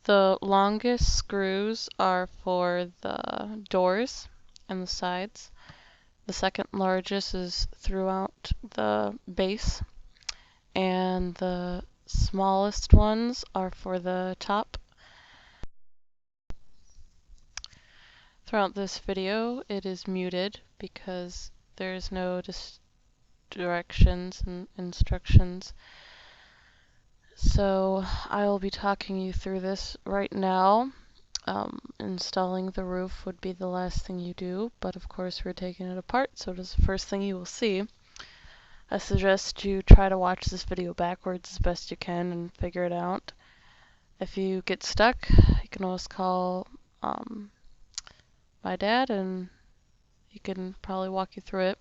The longest screws are for the doors and the sides. The second largest is throughout the base, and the smallest ones are for the top. Throughout this video, it is muted because there's no directions and instructions. So I will be talking you through this right now. Installing the roof would be the last thing you do, but of course we're taking it apart, so it is the first thing you will see. I suggest you try to watch this video backwards as best you can and figure it out. If you get stuck, you can always call my dad and he can probably walk you through it.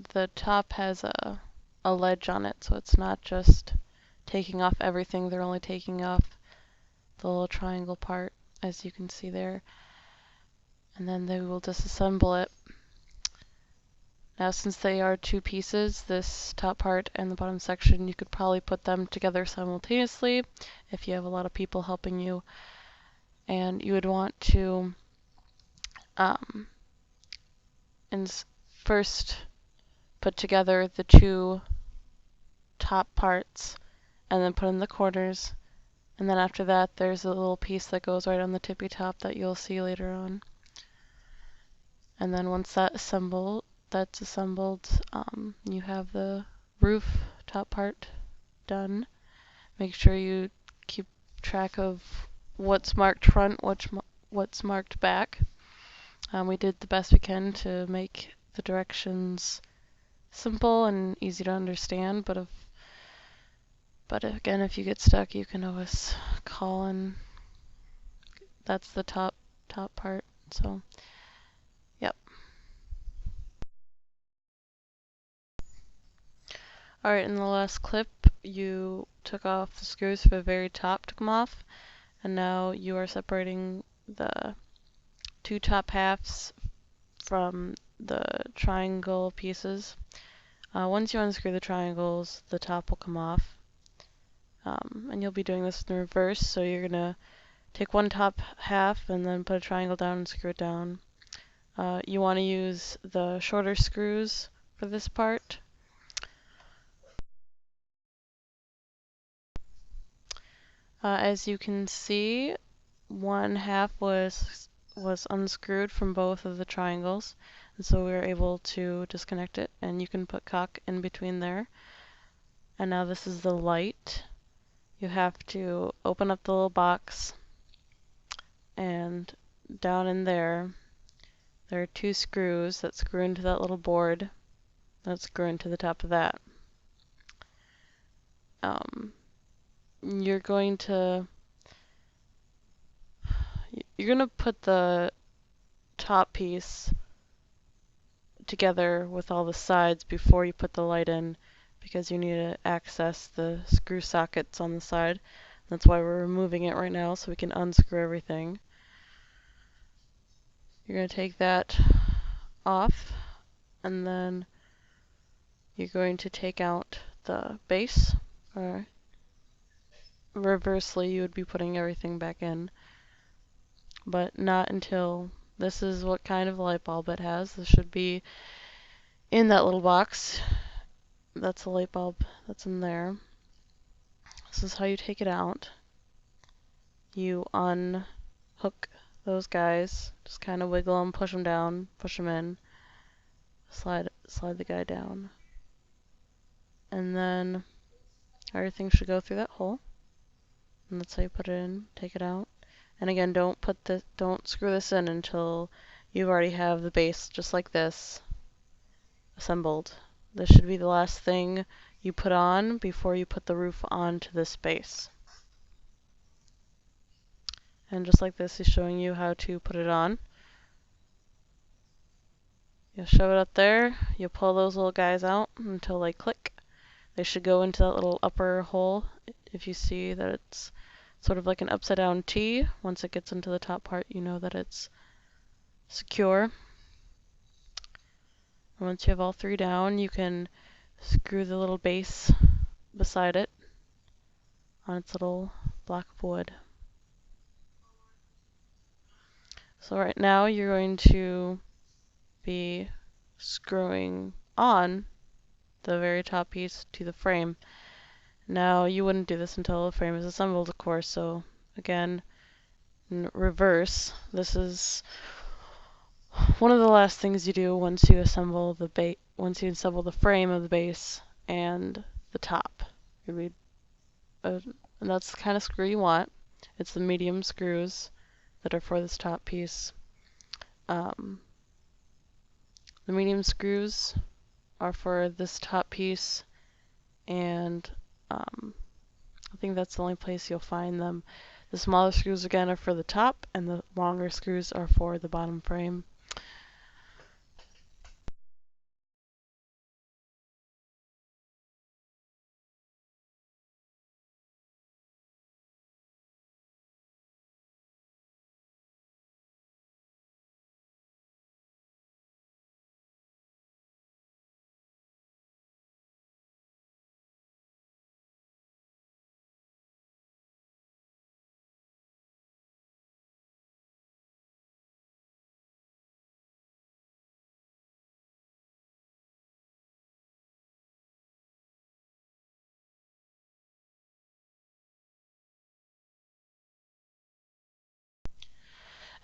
The top has a ledge on it, so it's not just taking off everything. They're only taking off the little triangle part, as you can see there, and then they will disassemble it. Now, since they are two pieces, this top part and the bottom section, you could probably put them together simultaneously if you have a lot of people helping you, and you would want to first put together the two top parts and then put in the corners, and then after that there's a little piece that goes right on the tippy top that you'll see later on. And then once that's assembled, you have the roof top part done. Make sure you keep track of what's marked front, what's marked back. We did the best we can to make the directions simple and easy to understand, but again, if you get stuck, you can always call, and that's the top part. So, yep. Alright, in the last clip, you took off the screws for the very top to come off, and now you are separating the two top halves from the triangle pieces. Once you unscrew the triangles, the top will come off. And you'll be doing this in reverse, so you're going to take one top half and then put a triangle down and screw it down. You want to use the shorter screws for this part. As you can see, one half was unscrewed from both of the triangles, and so we were able to disconnect it, and you can put caulk in between there. And now this is the light. You have to open up the little box, and down in there are two screws that screw into that little board that screw into the top of that. You're going to put the top piece together with all the sides before you put the light in, because you need to access the screw sockets on the side. That's why we're removing it right now, so we can unscrew everything. You're going to take that off, and then you're going to take out the base, or reversely you would be putting everything back in, but not until this is what kind of light bulb it has. This should be in that little box. That's a light bulb that's in there. This is how you take it out. You unhook those guys, just kind of wiggle them, push them down, push them in, slide the guy down, and then everything should go through that hole. And that's how you put it in. Take it out. And again, don't screw this in until you already have the base, just like this, assembled. This should be the last thing you put on before you put the roof onto this base. And just like this, he's showing you how to put it on. You'll shove it up there. You'll pull those little guys out until they click. They should go into that little upper hole. If you see that it's sort of like an upside down T, once it gets into the top part, you know that it's secure. And once you have all three down, you can screw the little base beside it on its little block of wood. So right now you're going to be screwing on the very top piece to the frame. Now you wouldn't do this until the frame is assembled, of course, so again, in reverse, this is one of the last things you do once you assemble the frame of the base and the top. And that's the kind of screw you want. It's the medium screws that are for this top piece. The medium screws are for this top piece, and I think that's the only place you'll find them. The smaller screws again are for the top, and the longer screws are for the bottom frame.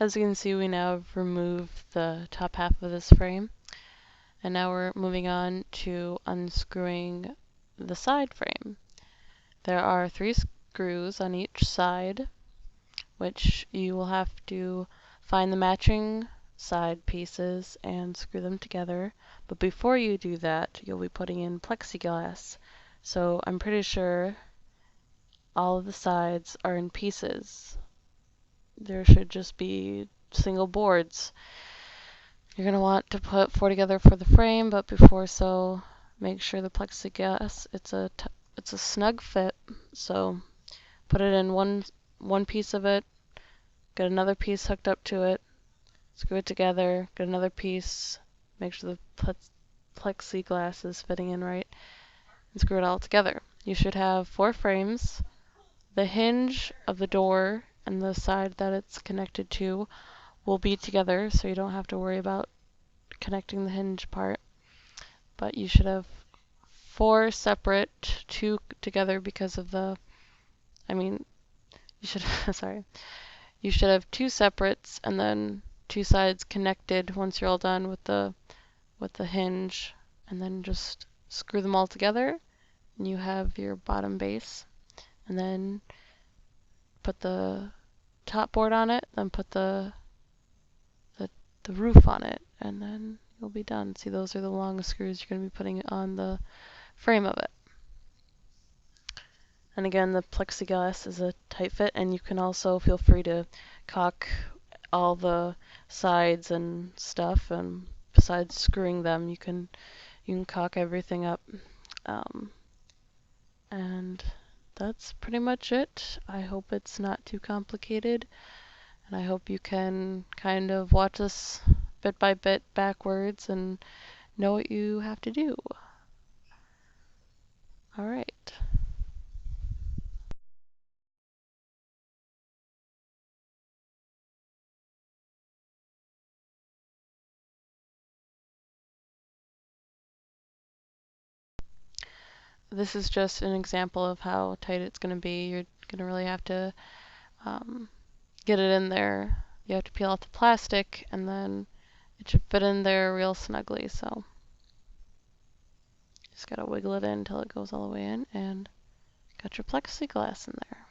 As you can see, we now have removed the top half of this frame, and now we're moving on to unscrewing the side frame. There are 3 screws on each side, which you will have to find the matching side pieces and screw them together. But before you do that, you'll be putting in plexiglass. So I'm pretty sure all of the sides are in pieces. There should just be single boards. You're going to want to put 4 together for the frame, but before so, make sure the plexiglass, it's a snug fit. So put it in one piece of it, get another piece hooked up to it, screw it together, get another piece, make sure the plexiglass is fitting in right, and screw it all together. You should have 4 frames. The hinge of the door and the side that it's connected to will be together, so you don't have to worry about connecting the hinge part. But you should have 4 separate, 2 together because of the, you should, sorry. You should have 2 separates and then 2 sides connected once you're all done with the hinge, and then just screw them all together and you have your bottom base. And then put the top board on it, then put the roof on it, and then you'll be done. See, those are the long screws you're going to be putting on the frame of it. And again, the plexiglass is a tight fit, and you can also feel free to caulk all the sides and stuff, and besides screwing them, you can caulk everything up. And that's pretty much it. I hope it's not too complicated, and I hope you can kind of watch this bit by bit backwards and know what you have to do. All right. This is just an example of how tight it's going to be. You're going to really have to get it in there. You have to peel off the plastic, and then it should fit in there real snugly. So just got to wiggle it in until it goes all the way in, and got your plexiglass in there.